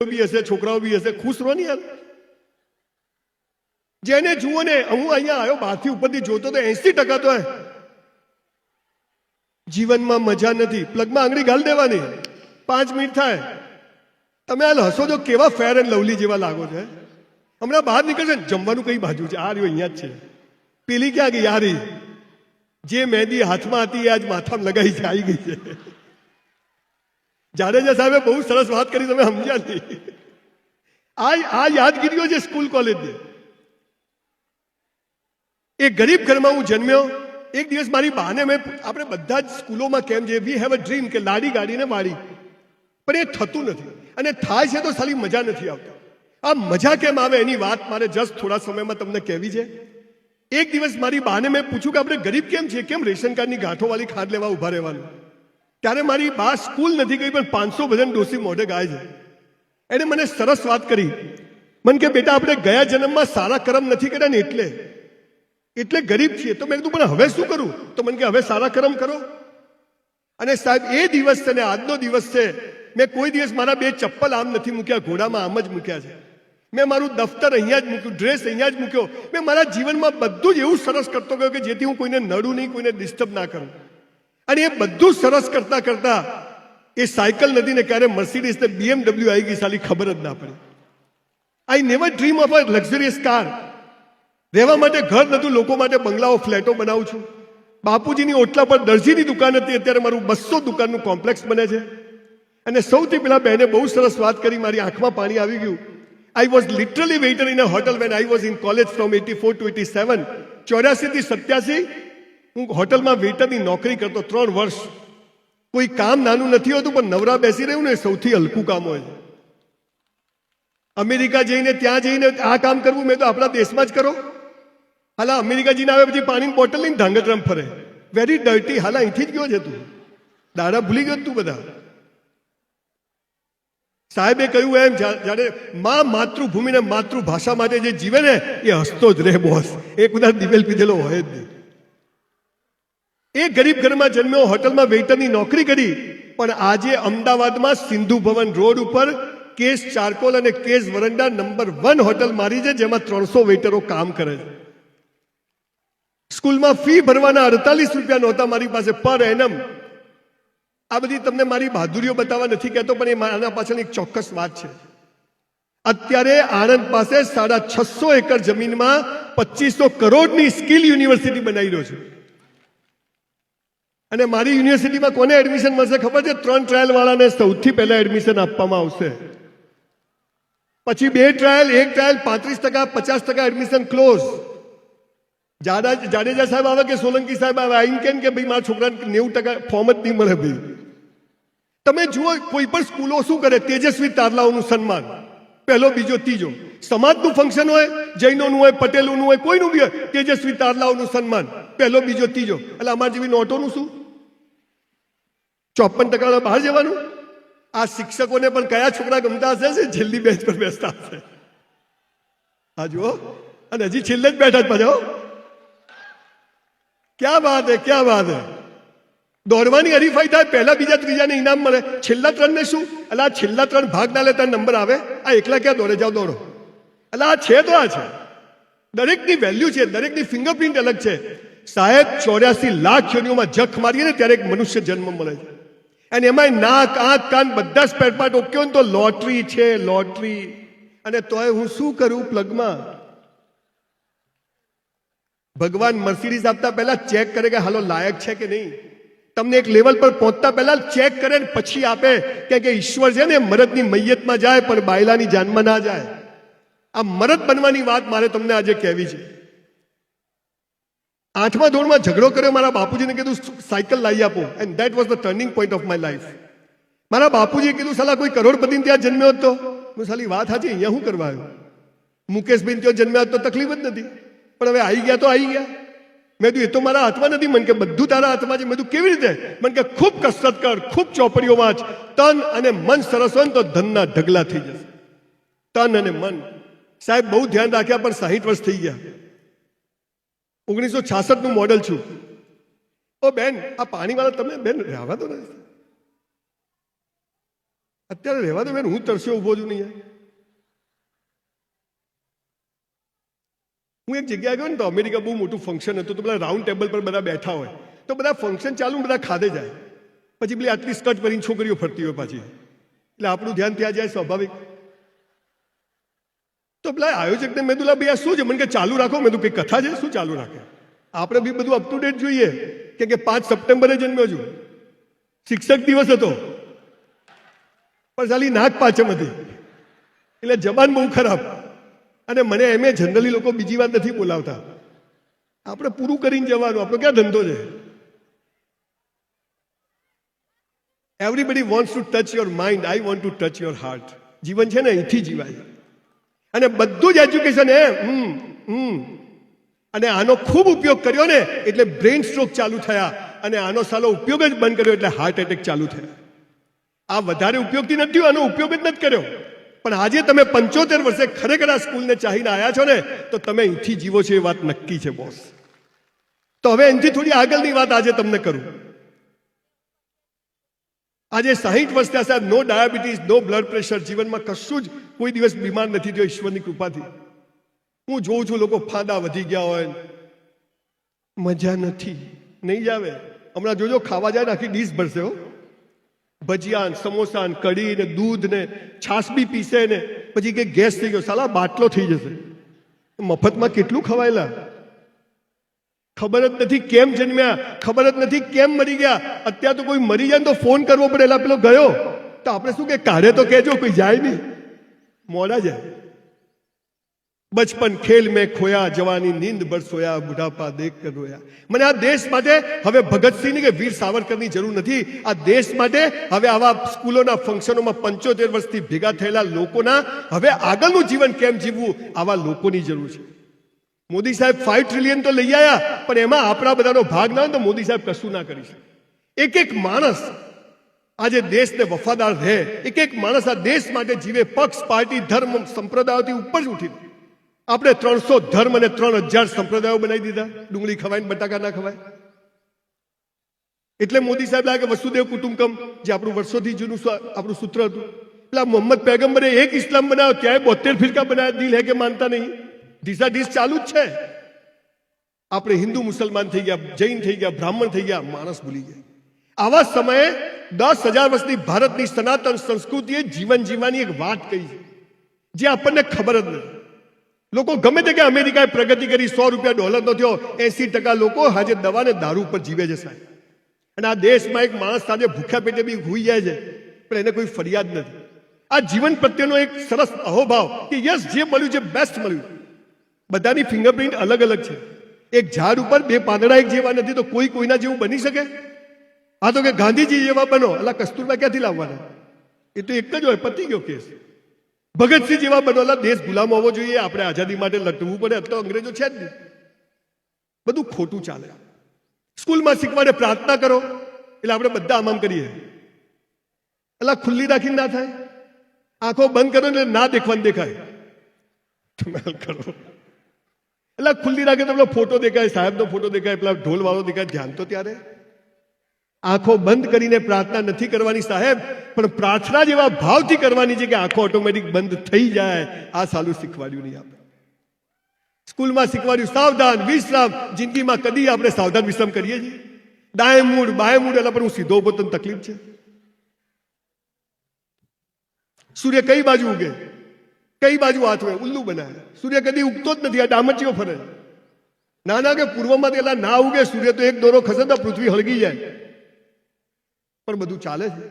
બી હશે, છોકરાઓ બી હશે, ખુશ રહો ને યાર. જેને જુઓ ને, હું અહીંયા આવ્યો બહારથી ઉપરથી જોતો તો 80% તો જીવનમાં મજા નથી. પ્લગમાં આંગળી ગાલ દેવાની, 5 મિનિટ થાય. તમે હાલ હસો તો કેવા ફેર એન્ડ લવલી જેવા લાગો છો. હમણાં બહાર નીકળશે, જમવાનું કઈ બાજુ છે? આ રહ્યો અહીંયા જ છે. પેલી ક્યાં ગઈ? યારી જે મહેંદી હાથમાં હતી એ આજ માથામાં લગાવી છે, આવી ગઈ છે. જાડેજા સાહેબે બહુ સરસ વાત કરી, તમે સમજ્યા નહીં. આ યાદગીરીઓ છે સ્કૂલ કોલેજની. એક ગરીબ ઘરમાં હું જન્મ્યો. એક દિવસ મારી બાને આપણે બધા જ સ્કૂલોમાં કેમ છે, વી હેવ અ ડ્રીમ કે લાડી ગાડીને વાળી, પણ એ થતું નથી. અને થાય છે તો સાલી મજા નથી આવતી. આ મજા કેમ આવે એની વાત મારે જસ્ટ થોડા સમયમાં તમને કહેવી છે. એક દિવસ મારી બાને મેં પૂછ્યું કે આપણે ગરીબ કેમ છીએ, કેમ રેશન કાર્ડની ગાંઠોવાળી ખાંડ લેવા ઉભા રહેવાનું? ત્યારે મારી બા સ્કૂલ નથી ગઈ પણ 500 ભજન ડોસી મોઢે ગાય છે. એને મને સરસ વાત કરી. મને કે બેટા આપણે ગયા જન્મમાં સારા કર્મ નથી કર્યા ને એટલે ગરીબ છીએ. તો મેં કીધું પણ હવે શું કરું? તો મને કે હવે સારા કર્મ કરો. અને સાહેબ એ દિવસ છે ને આજનો દિવસ છે. મેં કોઈ દિવસ મારા 2 ચપ્પલ આમ નથી મૂક્યા, ઘોડામાં આમ જ મૂક્યા છે. મેં મારું દફતર અહીંયા જ મૂક્યું, ડ્રેસ અહીંયા જ મૂક્યો. મેં મારા જીવનમાં બધું જ એવું સરસ કરતો ગયો કે જેથી હું કોઈને નડું નહીં, કોઈને ડિસ્ટર્બ ના કરું. અને એ બધું સરસ કરતા કરતા એ સાયકલ નથી ને ક્યારે મર્સિડીઝ ને BMW આવી ગઈ, સાલી ખબર જ ના પડી. I never dream of a luxurious car. રહેવા માટે ઘર નતું, લોકો માટે બંગલાઓ, ફ્લેટો બનાવું છું. બાપુજીની ઓટલા પર દરજીની દુકાન હતી, અત્યારે મારું 200 દુકાનનું કોમ્પ્લેક્સ બને છે. અને સૌથી પહેલા બહેને બહુ સરસ વાત કરી, મારી આંખમાં પાણી આવી ગયું. I was literally waiter in a hotel when I was in college from 84 to 87. 84 થી 87 હું હોટલમાં વેઇટરની નોકરી કરતો 3 વર્ષ. કોઈ કામ નાનું નથી હોતું, પણ નવરા બેસી રહ્યું ને સૌથી હલકું કામ હોય છે. અમેરિકા જઈને ત્યાં જઈને આ કામ કરવું, મેં તો આપણા દેશમાં જ કરો. હાલા અમેરિકા જઈને આવે પછી પાણીની બોટલ લઈને ધાંગધ્રમ ફરે, વેરી ડર્ટી. હાલા અહીંથી જ ગયો છે તું, દાડા ભૂલી ગયો તું બધા. સાહેબે કહ્યું એમ, જ્યારે માં માતૃભૂમિને માતૃભાષા માટે જે જીવે ને એ હસતો જ રહે બોસ. એ કદાચ દિવેલ પીધેલો હોય જ નહીં. એ ગરીબ ઘરમાં જન્મ્યો, હોટલમાં વેઇટરની નોકરી કરી. પણ આજે અમદાવાદમાં સિંધુ ભવન રોડ ઉપર કેસ ચારકોલ અને કેસ વરંડા નંબર 1 હોટલ મારી છે, જેમાં 300 વેઇટરો કામ કરે છે. સ્કૂલમાં ફી ભરવાના 48 રૂપિયા નહોતા મારી પાસે પર એનમ. આ બધી તમને મારી બહાદુરીઓ બતાવવા નથી કહેતો, પણ એ આના પાછળ એક ચોક્કસ વાત છે. અત્યારે આણંદ પાસે 650 એકર જમીનમાં 2500 કરોડની સ્કિલ યુનિવર્સિટી બનાવી રહ્યો છે. અને મારી યુનિવર્સિટીમાં કોને એડમિશન મળશે ખબર છે? 3 ટ્રાયલ વાળાને સૌથી પહેલા એડમિશન આપવામાં આવશે. પછી 2 trial, 1 trial 35%, 50% admission close. Jadeja સાહેબ આવે કે સોલંકી સાહેબ આવે, આઈન કેમ કે ભાઈ મારા છોકરાને 90% ફોર્મ જ નહીં મળે ભાઈ. તમે જુઓ કોઈ પણ સ્કૂલો શું કરે? તેજસ્વી તારલાઓનું સન્માન, પહેલો, બીજો, ત્રીજો. સમાજનું ફંક્શન હોય, જૈનોનું હોય, પટેલોનું હોય, કોઈનું બી હોય, તેજસ્વી તારલાઓનું સન્માન, પહેલો, બીજો, ત્રીજો. એટલે અમારા જેવી નોટોનું શું? 54% બહાર જવાનું. આ શિક્ષકોને પણ કયા છોકરા ગમતા હશે? છેલ્લી બેન્ચ પર બેસતા હશે. હા જુઓ, અને હજી છેલ્લે જ બેઠા જ પાછા. ક્યાં વાત હે, ક્યાં વાત હે. દોડવાની હરીફાઈ થાય, પહેલા, બીજા, ત્રીજાને ઇનામ મળે. છેલ્લા 3 ને શું? એટલે આ છેલ્લા 3 ભાગ ના લેતા નંબર આવે. આ એકલા ક્યાં દોડે? જાઓ દોડો. એટલે આ છે તો આ છે. દરેકની વેલ્યુ છે, દરેકની ફિંગરપ્રિન્ટ અલગ છે. સાહેબ 84 લાખ યોનિઓમાં જખ મારીએ ને ત્યારે એક મનુષ્ય જન્મ મળે છે. અને એમાં નાક, આંખ, કાન બધા સ્પેર પાર્ટ ઓકે હોય ને તો લોટરી છે, લોટરી. અને તોય હું શું કરું પ્લગમાં? ભગવાન મર્સિડીઝ આપતા પહેલા ચેક કરે કે હાલો લાયક છે કે નહીં. તમને એક લેવલ પર પહોંચતા પહેલા ચેક કરે ને પછી આપે. કે ઈશ્વર છે ને મરદની મૈયતમાં જાય પણ બાયલાની જાનમાં ના જાય. આ મરદ બનવાની વાત મારે તમને આજે કહેવી છે. 8મા ધોરણમાં ઝઘડો કર્યો, મારા બાપુજીને કીધું સાયકલ લાવી આપો. And that was the turning point of my life. મારા બાપુજીએ કીધું સાલા કોઈ કરોડપતિને ત્યાં જન્મ્યો હતો. હું સાલી વાત સાચી, અહીંયા શું કરવા આવ્યો? મુકેશભાઈ ત્યાં જન્મ્યા તો તકલીફ જ નથી, પણ હવે આવી ગયા તો આવી ગયા. મેં કીધું એ તો મારા હાથમાં નથી. મને કે બધું તારા હાથમાં છે. મેં કીધું કેવી રીતે? મને કે ખૂબ કસરત કર, ખૂબ ચોપડીઓ વાંચ, તન અને મન સરસ હોય ને તો ધનના ઢગલા થઈ જશે. તન અને મન. સાહેબ બહુ ધ્યાન રાખ્યા, પણ 60 વર્ષ થઈ ગયા. 1966 નું મોડલ છું. ઓ બેન, આ પાણીવાળા તમે બેન રહેવા દો ને. અત્યારે રહેવા દો બેન, હું તરસ્યો ઊભો છું નહીં. હું એક જગ્યાએ ગયો ને તો અમેરિકા બહુ મોટું ફંક્શન હતું, તો બધા રાઉન્ડ ટેબલ પર બધા બેઠા હોય, તો બધા ફંક્શન ચાલુ બધા ખાધે જાય, પછી પેલી આટલી સ્કર્ટ પહેરીને છોકરીઓ ફરતી હોય પાછી, એટલે આપણું ધ્યાન ત્યાં જાય સ્વાભાવિક. તો પેલા આયોજકને મેં કીધું ભાઈ આ શું છે? મને કે ચાલુ રાખો. મેં કીધું કઈ કથા છે? શું ચાલુ રાખે? આપણે બી બધું અપ ટુ ડેટ જોઈએ કે 5 સપ્ટેમ્બરે જન્મ્યો છું, શિક્ષક દિવસ હતો, પણ સાલી નાગ પાંચમ હતી, એટલે જબાન બહુ ખરાબ. અને મને એમ જનરલી લોકો બીજી વાત નથી બોલાવતા, આપણે પૂરું કરીને જવાનું, આપણો ક્યાં ધંધો છે? Everybody wants to touch your mind, I want to touch your heart. જીવન છે ને અહીંથી જીવાય, અને બધું જ એજ્યુકેશન અને આનો ખૂબ ઉપયોગ કર્યો ને એટલે બ્રેઇન સ્ટ્રોક ચાલુ થયા, અને આનો સાલો ઉપયોગ જ બંધ કર્યો એટલે હાર્ટ એટેક ચાલુ થયા. આ વધારે ઉપયોગથી નથી, આનો ઉપયોગ જ નથી કર્યો. પણ આજે તમે 75 વર્ષે ખરેખર આ સ્કૂલને ચાહીને આવ્યા છો ને, તો તમે અહીંથી જીવો છો એ વાત નક્કી છે બોસ. તો હવે એનાથી થોડી આગળની વાત આજે તમને કરું. આજે 60 વર્ષ થયા સાહેબ, નો ડાયાબિટીસ, નો બ્લડ પ્રેશર, જીવનમાં કશું જ કોઈ દિવસ બીમાર નથી થયો ઈશ્વરની કૃપાથી. હું જોઉં છું લોકો ફાંદા વધી ગયા હોય, મજા નથી, નહીં જ આવે. હમણાં જોજો ખાવા જાય ને આખી ડીશ ભરશે હો, ભજીયા, સમોસા, કઢી ને દૂધ ને છાશ બી પીશે ને પછી કે ગેસ થઈ ગયો, સાલા બાટલો થઈ જશે. મફતમાં કેટલું ખવાયેલા, ખબર જ નથી કેમ જન્મ્યા, ખબર જ નથી કેમ મરી ગયા. અત્યારે તો કોઈ મરી જાય તો ફોન કરવો પડે, એલા પેલો ગયો, તો આપણે શું કે કાઢે તો કહેજો, કોઈ જાય નહીં, મોડા જાય. બચપન ખેલ મેં ખોયા, જવાની નીંદ ભર સોયા, બુઢાપા દેખ કર રોયા. મને આ દેશ માટે હવે ભગતસિંહની કે વીર સાવરકરની જરૂર નથી. આ દેશ માટે હવે આવા સ્કૂલોના ફંક્શનોમાં 75 વર્ષથી ભેગા થયેલા લોકોના હવે આગળનું જીવન કેમ જીવવું, આવા લોકોની જરૂર છે. મોદી સાહેબ 5 ટ્રિલિયન તો લઈ આવ્યા, પણ એમાં આપણા બધાનો ભાગ ના હોય તો મોદી સાહેબ કશું ના કરી શકે. એક એક માણસ આજે દેશને વફાદાર રહે, એક એક માણસ આ દેશ માટે જીવે, પક્ષ, પાર્ટી, ધર્મ, સંપ્રદાયોથી ઉપર જ ઉઠી. આપણે 300 ધર્મ અને 3000 સંપ્રદાયો બનાવી દીધા. ડુંગળી ખવાય ને બટાકા ના ખવાય. એટલે મોદી સાહેબ લાગે વસુદેવ કુટુંબકમ, જે આપણું વર્ષોથી જૂનું આપણું સૂત્ર હતું. પેલા મોહમ્મદ પૈગંબરે એક ઇસ્લામ બનાવ્યો, ત્યાંય 72 ફિરકા બનાવ્યા. દિલ હે કે માનતા નહીં, ડીસાડીસ ચાલુ જ છે. આપણે હિન્દુ મુસલમાન થઈ ગયા, જૈન થઈ ગયા, બ્રાહ્મણ થઈ ગયા, માણસ ભૂલી ગયા. આવા સમયે 10,000 વર્ષની ભારતની સનાતન સંસ્કૃતિએ જીવન જીવવાની એક વાત કહી છે, જે આપણને ખબર જ નથી. લોકો ગમે તે કે અમેરિકાએ પ્રગતિ કરી, $100 નો થયો, 80% લોકો આજે દવા ને દારૂ પર જીવે છે સાહેબ. અને આ દેશમાં એક માણસ સાથે ભૂખ્યા પેટે બી હોઈ જાય છે, પણ એને કોઈ ફરિયાદ નથી. આ જીવન પ્રત્યેનો એક સરસ અહોભાવ કે યસ, જે મળ્યું છે બેસ્ટ મળ્યું. બધાની ફિંગરપ્રિન્ટ અલગ અલગ છે. એક ઝાડ ઉપર 2 પાંદડા એક જેવા નથી, તો કોઈ કોઈના જેવું બની શકે? આ તો કે ગાંધીજી જેવા બનો, અલા કસ્તુરબા ક્યાંથી લાવવાના? એ તો એક જ હોય, પતી ગયો કેસ. ભગતસિંહ જેવા બનોલા, દેશ ગુલામ હોવો જોઈએ, આપણે આઝાદી માટે લડવું પડે, તો અંગ્રેજો છે જ નહીં. બધું ખોટું ચાલે. સ્કૂલમાં શીખવાડે પ્રાર્થના કરો, એટલે આપણે બધા આમ કરીએ. એટલે ખુલ્લી રાખીને ના થાય, આંખો બંધ કરો એટલે ના દેખવાનું દેખાય. કરો એટલે ખુલ્લી રાખે તો પેલો ફોટો દેખાય, સાહેબનો ફોટો દેખાય, પેલા ઢોલ વાળો દેખાય, ધ્યાન તો ત્યારે. આંખો બંધ કરીને પ્રાર્થના નથી કરવાની સાહેબ, પણ પ્રાર્થના જેવા ભાવથી કરવાની છે કે આંખો ઓટોમેટિક બંધ થઈ જાય. આ સાલું શીખવાડ્યું નહીં આપણે. સ્કૂલમાં શીખવાડ્યું સાવધાન વિશ્રામ. જિંદગીમાં કદી આપણે સાવધાન વિશ્રામ કરીએ છીએ? ડાય મૂડ બાય મૂડ, એટલે પણ હું સીધો ઉભો, તને તકલીફ છે? સૂર્ય કઈ બાજુ ઉગે, કઈ બાજુ હાથ હોય, ઉલ્લુ બનાવે. સૂર્ય કદી ઉગતો જ નથી, આ ડામચીઓ ફરે. ના કે પૂર્વમાં પેલા ના ઉગે સૂર્ય, તો એક દોરો ખસે તો પૃથ્વી હળગી જાય. પણ બધું ચાલે છે.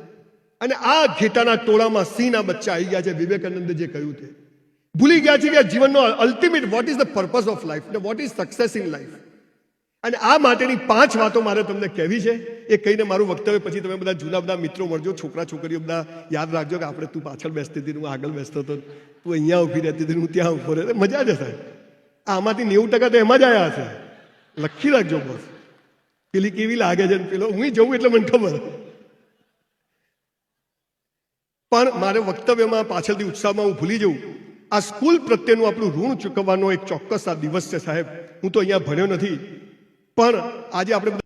અને આ ઘેટાના ટોળામાં સિંહના બચ્ચા આવી ગયા છે. વિવેકાનંદે જે કહ્યું તે ભૂલી ગયા છે કે જીવનનો ultimate what is the purpose of life, what is success in life. અને આ માટેની 5 વાતો મારે તમને કહેવી છે. એ કહીને મારું વક્તવ્ય પછી તમે બધા જૂના બધા મિત્રો મળજો, છોકરા છોકરીઓ બધા યાદ રાખજો કે આપણે તું પાછળ બેસતી હતી, હું આગળ બેસતો હતો, તું અહીંયા ઊભી રહેતી હતી, હું ત્યાં ઊભો રહે. મજા જ હશે. આમાંથી 90% તો એમાં જ આવ્યા હશે. લખી રાખજો બસ. પેલી કેવી લાગે છે, પેલો હું જવું એટલે મને ખબર. પણ મારે વક્તવ્યમાં પાછળથી ઉત્સાહમાં હું ભૂલી જઉં. આ સ્કૂલ પ્રત્યેનું આપણું ઋણ ચૂકવવાનો એક ચોક્કસ આ દિવસ છે સાહેબ. હું તો અહીંયા ભણ્યો નથી, પણ આજે આપણે